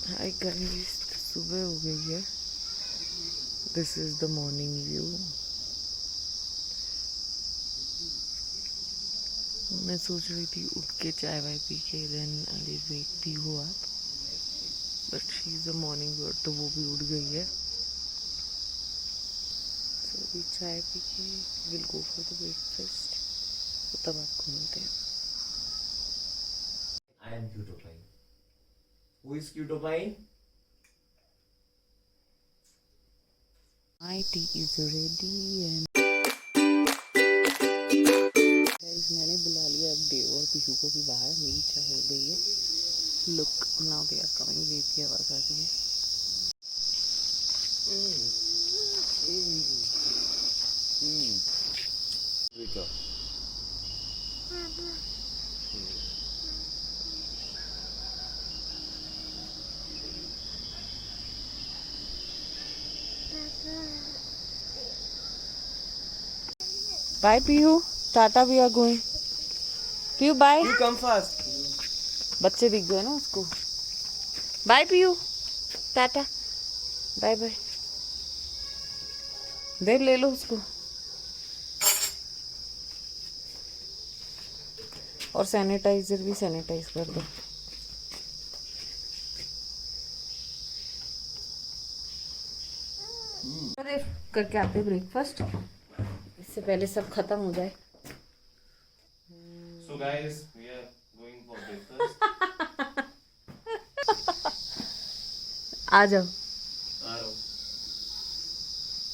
Hi guys, सुबह हो गई है। This is the morning view. मैं सोच रही थी उठ के चाय वाय पी के then I wake Pihu up, but she is a morning bird तो वो भी उठ गई है। तो अभी चाय पी के will go for the breakfast, तो तब आपको मिलते हैं। I am Cutopine. Who is Cutopine? My tea is ready and guys, मैंने बुला लिया अब देव और पीहू को भी बाहर। मेरी चाय हो गई है। Look now they are coming. Wait की आवाज आ रही है। Rika. Bye Pihu, tata, we are going. Pihu bye. You come fast. बच्चे दिख गए ना उसको। Bye Pihu, tata, bye bye. Dev ले लो उसको। और सैनिटाइजर भी सैनिटाइज कर दो। अरे करके आते ब्रेकफास्ट, इससे पहले सब खत्म हो जाए। So guys, we are going for breakfast. आ जाओ। आ रहा हूँ।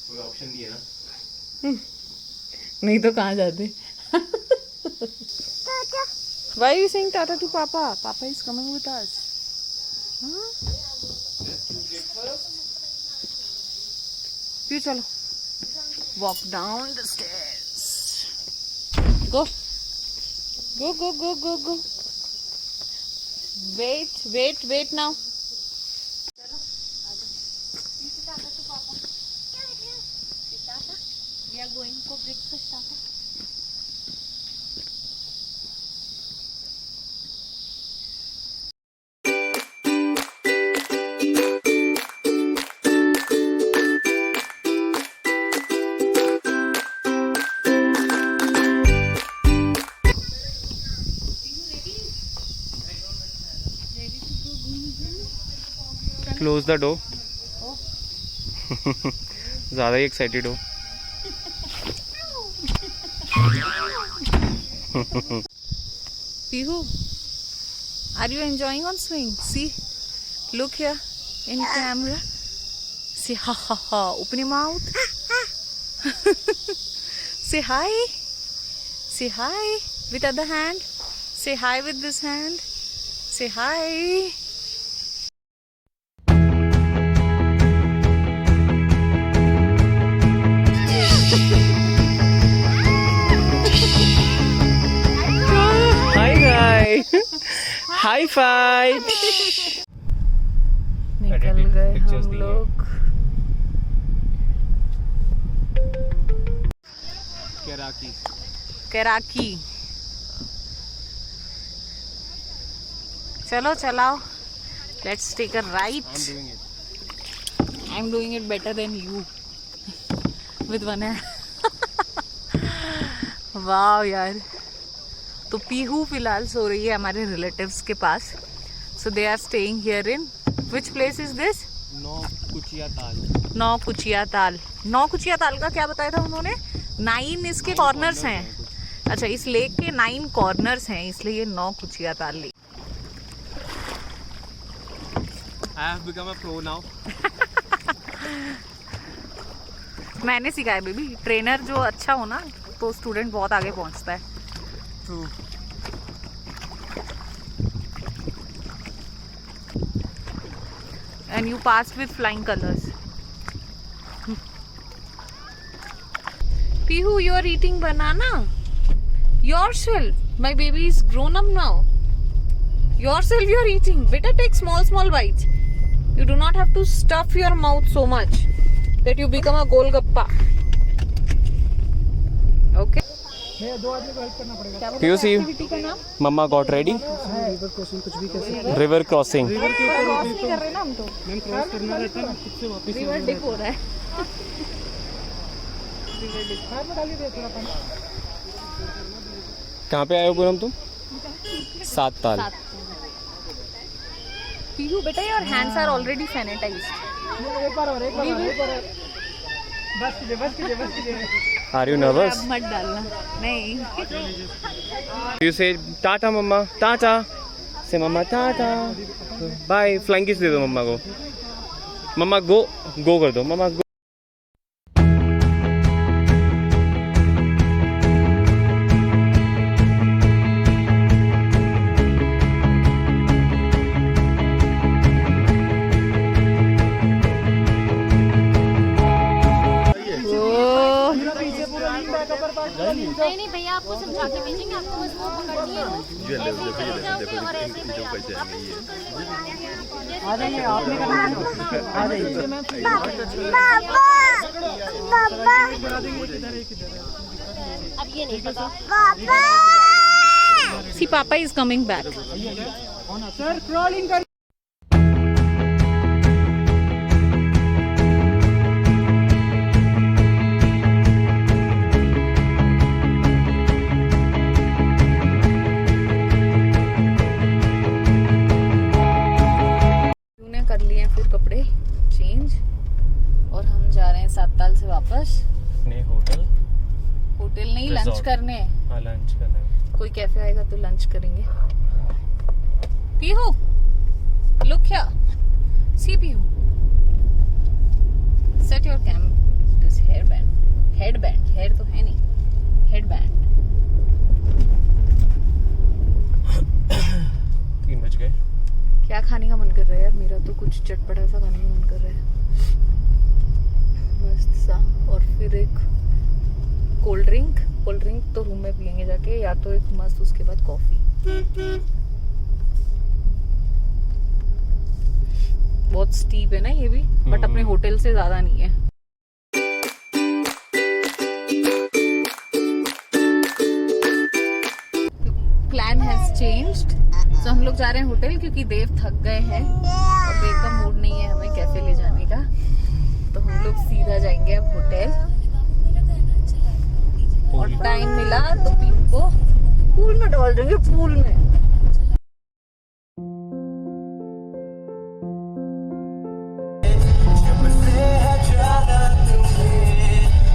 कोई ऑप्शन नहीं है ना? नहीं तो कहाँ जाते। Why are you saying tata to Papa? Papa is coming with us. Let's do breakfast. फिर चलो। Walk down the stairs. Go. Go, go, go, go, go. Wait, wait, wait now. We are going for breakfast, Tata. Close the door. ज़्यादा ही excited हो। Pihu, are you enjoying on swing? See, look here in camera. Say ha ha ha. Open your mouth. Say hi. Say hi with other hand. Say hi with this hand. Say hi. Hi guys. High five. निकल गए Pictures हम दिए। लोग। कैराकी। चलो चलाओ। Let's take a ride. I'm doing it. I'm doing it better than you. With one hand. वाह यार। तो पीहू फिलहाल सो रही है हमारे रिलेटिव्स के पास। So they are staying here in which place is this? Naukuchiatal. नौ कुचिया ताल। नौ कुचिया ताल का क्या बताया था उन्होंने? 9 इसके कॉर्नर्स हैं। अच्छा, इस लेक के 9 कॉर्नर्स हैं, इसलिए ये 9 कुचिया ताल lake. I have become a pro now. मैंने सिखाया बेबी। ट्रेनर जो अच्छा हो ना तो स्टूडेंट बहुत आगे पहुंचता है। True. And you passed with flying colors. Pihu, you are eating banana yourself. My baby is grown up now. Yourself you are eating. Beta, take small bites. You do not have to stuff your mouth so much that you become a golgappa. Okay. PUC activity का नाम mamma got ready river crossing cross नहीं कर रहे ना हम तो river dip हो रहा है कहाँ पे आए हो पूनम तुम? 7 ताल। पीहू बेटा your hands are already sanitized are you nervous? अब मत डालना नहीं यू से टाटा मम्मा, टाटा से मम्मा टाटा बाय। फ्लाइंग किस दे दो मम्मा को। मम्मा गो गो कर दो मम्मा गो। नहीं भैया आपको समझा के भेजेंगे, आपको बस वो पकड़नी है, ऐसे ही चले जाओगे और ऐसे ही भैया आप अब ये नहीं पता। सी पापा is coming back sir crawling कर कर लिए फिर कपड़े चेंज और हम जा रहे हैं 7 ताल से वापस नहीं होटल नहीं लंच Resort. करने। हाँ लंच करने। कोई कैफे आएगा तो लंच करेंगे। पीहू लुक क्या see Pihu set your cam this headband hair तो है नहीं हेडबैंड। 3 बज गए। क्या खाने का मन कर रहा है यार? मेरा तो कुछ चटपटा सा खाने का मन कर रहा है मस्त सा। और फिर एक कोल्ड ड्रिंक तो रूम में पियेंगे जाके, या तो एक मस्त उसके बाद कॉफी। बहुत स्टीप है ना ये भी, बट अपने होटल से ज्यादा नहीं है। प्लान हैज चेंज्ड, तो हम लोग जा रहे हैं होटल क्योंकि देव थक गए हैं और देव का मूड नहीं है हमें कैफे ले जाने का, तो हम लोग सीधा जाएंगे अब होटल। और टाइम मिला तो पीहू को पूल में डाल देंगे, पूल में।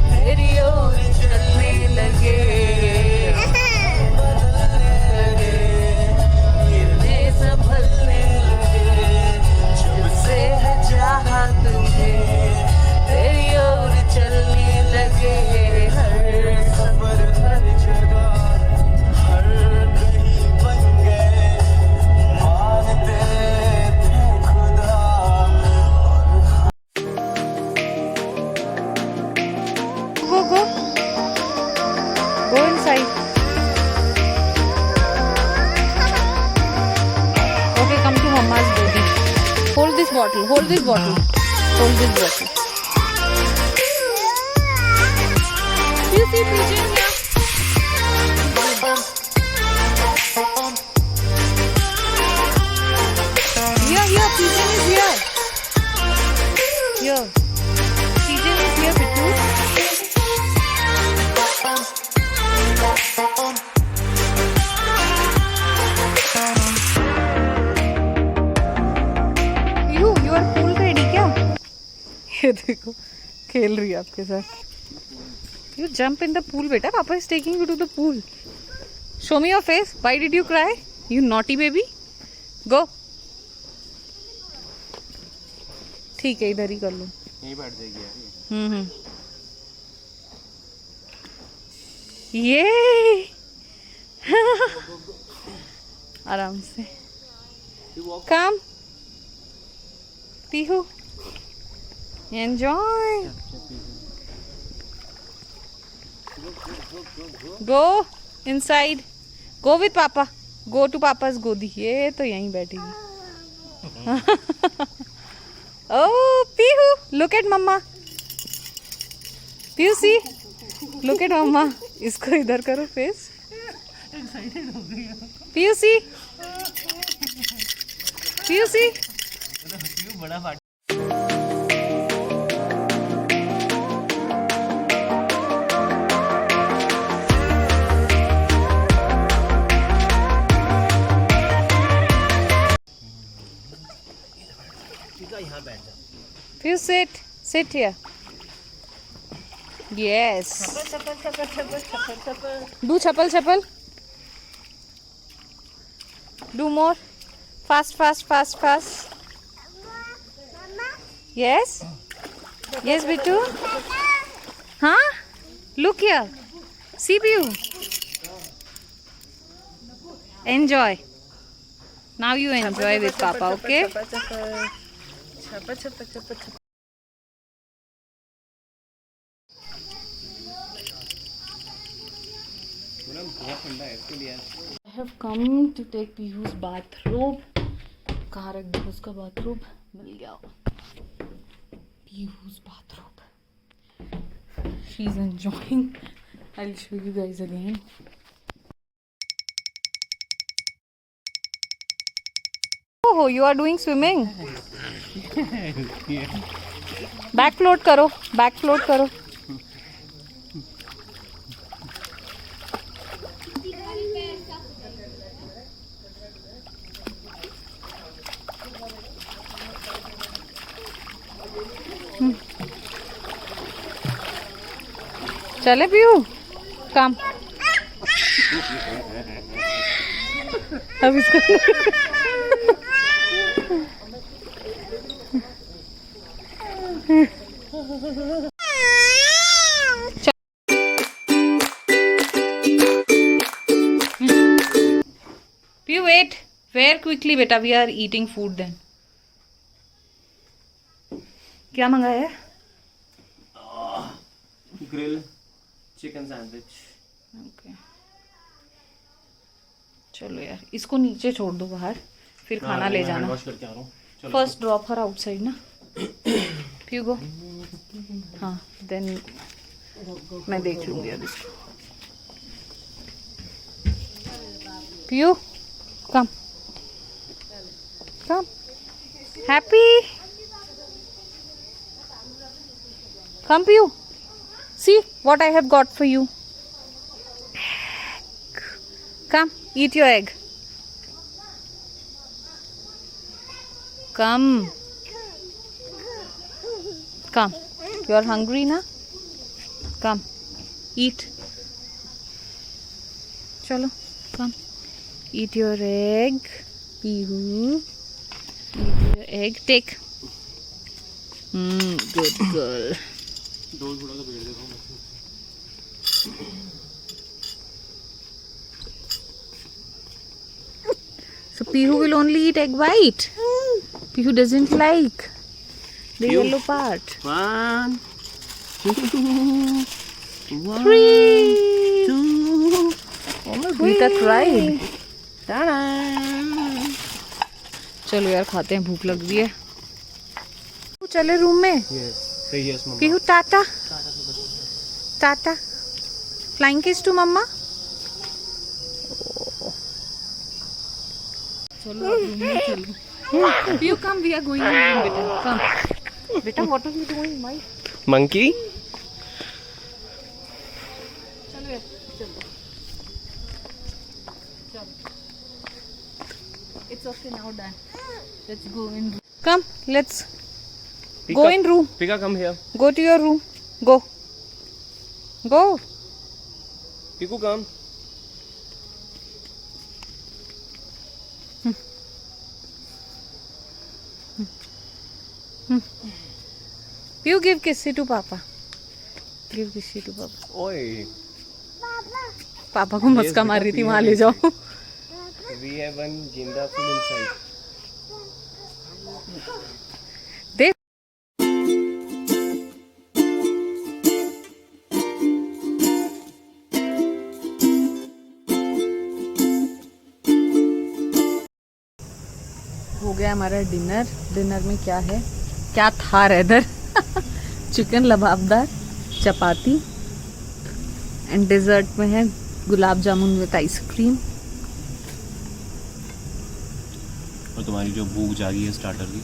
मेरी ओर चलने लगे संभलने लगे, जब से है चाहा तुम्हें तेरी ओर चलने लगे। हर सफर हर जगह हर कहीं बन गए मानते थे खुदा। Go inside. Okay, come to Mama's baby. Hold this bottle. Hold this bottle. Hold this bottle. You see pigeon here? Here, pigeon is here. Here. Pigeon is here, Pittu. You are pool ready क्या? ये देखो खेल रही है आपके साथ। You jump in the pool बेटा, Papa is taking you to the pool. Show me your face. Why did you cry? You naughty baby. Go. ठीक है इधर ही कर लो। यहीं बैठ जाएगी यार। ये आराम से काम Pihu enjoy go inside go with पापा गो टू पापा's गोदी। ये तो यहीं बैठेगी। Oh, Pihu, look at Mama. Pihu, see? Look at Mama. इसको इधर करो फेस. PUC PUC. बड़ा फाट. Piyush, sit here. Yes. Do chapal. Do more. Fast. Yes. Yes, Bitu. Huh? Look here. See Piyu. Enjoy. Now you enjoy with Papa, okay? I have come to take Piyu's bathrobe. कहाँ रख दिया उसका bathrobe? मिल गया. Piyu's bathrobe. She's enjoying. I'll show you guys again. Oh, you are doing swimming. Back float करो. चले PU काम. अब इसको Piyu, wait. Very quickly, beta. We are eating food then. क्या मंगाया है? Grill chicken sandwich. Okay. चलो यार, इसको नीचे छोड़ दो बाहर, फिर खाना ले जाना. वॉश करके आ रहा हूँ. फर्स्ट ड्रॉप हर आउटसाइड ना. Piyu go. हाँ, then मैं देख लूँगी अब इसको. Piyu, come. Happy. Come, Piyu. See what I have got for you. Come, eat your egg. Come. You are hungry, na? Come, eat. Chalo, come. Eat your egg. Piyu. Eat your egg. Take. Good girl. So Piyu will only eat egg white. Piyu doesn't like the yellow part. 1, 2, 3. 2. Rita tried. Ta-da! चलो यार खाते हैं, भूख लग रही है. चले room में. Yes, mama. Piyu, Tata. Flying kiss to mama. चलो रूम में चलो. Piyu, come, we are going in room, beta. Come. Beta, what are you doing, Mike? Monkey? चलो यार, चलो. It's okay now, done. Let's go in room. Come, let's go in room. Pika, come here. Go to your room. Go. Piku, come. You give kissy to Papa. Give kissy to Papa. Oi. पापा को मस्का मार रही थी, वहाँ ले जाओ. We have one जिंदा food inside. देख. हो गया हमारा डिनर में क्या था rather chicken lababdar, chapati and dessert में है गुलाब जामुन विद आइसक्रीम। और तुम्हारी जो भूख जागी है स्टार्टर की।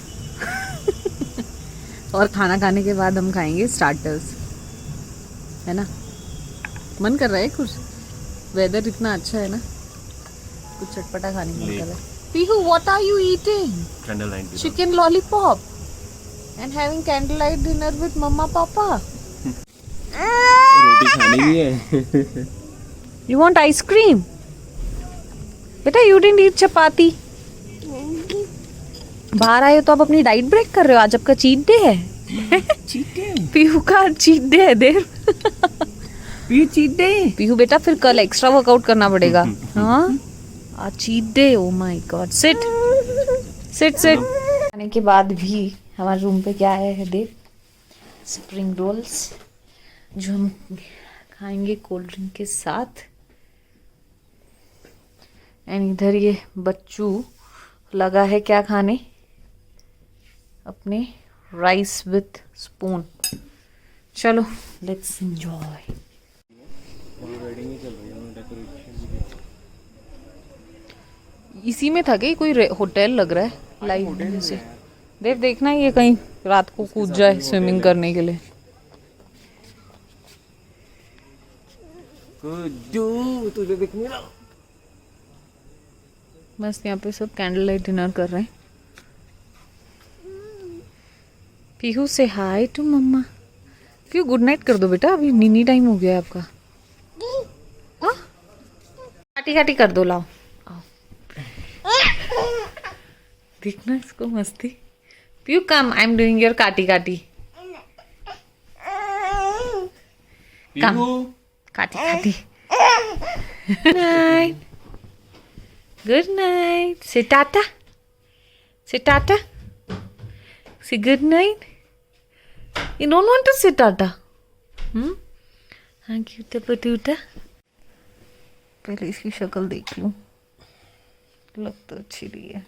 और खाना खाने के बाद हम खाएंगे स्टार्टर्स, है ना। मन कर रहा है कुछ, वेदर इतना अच्छा है ना, कुछ चटपटा खाने का मन कर रहा है। Pihu, what are you eating? Candle light की chicken lollipop and having candle light dinner with mamma papa. रोटी खानी भी है। You want ice cream? बेटा you didn't eat चपाती। बाहर आए हो तो आप अपनी डाइट ब्रेक कर रहे हो। आज आपका चीट डे है। पीहू का चीट डे है there. Pihu cheat day. Pihu बेटा फिर कल एक्स्ट्रा वर्कआउट करना पड़ेगा। हाँ आज cheat day. Oh my god, sit sit sit. खाने के बाद भी हमारे रूम पे क्या आया है देख, स्प्रिंग रोल्स जो हम खाएंगे कोल्ड ड्रिंक के साथ। एंड इधर ये बच्चू लगा है क्या खाने, अपने राइस विथ स्पून। चलो लेट्स एंजॉय। इसी में था कि कोई होटल लग रहा है लाइव से। देव देखना ये कहीं रात को कूद जाए स्विमिंग करने के लिए। तुझे दिखने लगा। बस यहाँ पे सब कैंडल लाइट डिनर कर रहे हैं। पीहू से हाय टू मम्मा। क्यों गुड नाइट कर दो बेटा, अभी नीनी टाइम हो गया है आपका। हाँ? काटी काटी कर दो, लाओ आओ। देखना इसको मस्ती। पीहू कम, आई एम डूइंग योर काटी काटी। कम काटी काटी। Good night, good night. से टाटा, से टाटा, से good night. You don't want to say tata? हाँ क्यूटा पटूटा। पहले इसकी शक्ल देख लूं, लग तो अच्छी रही है।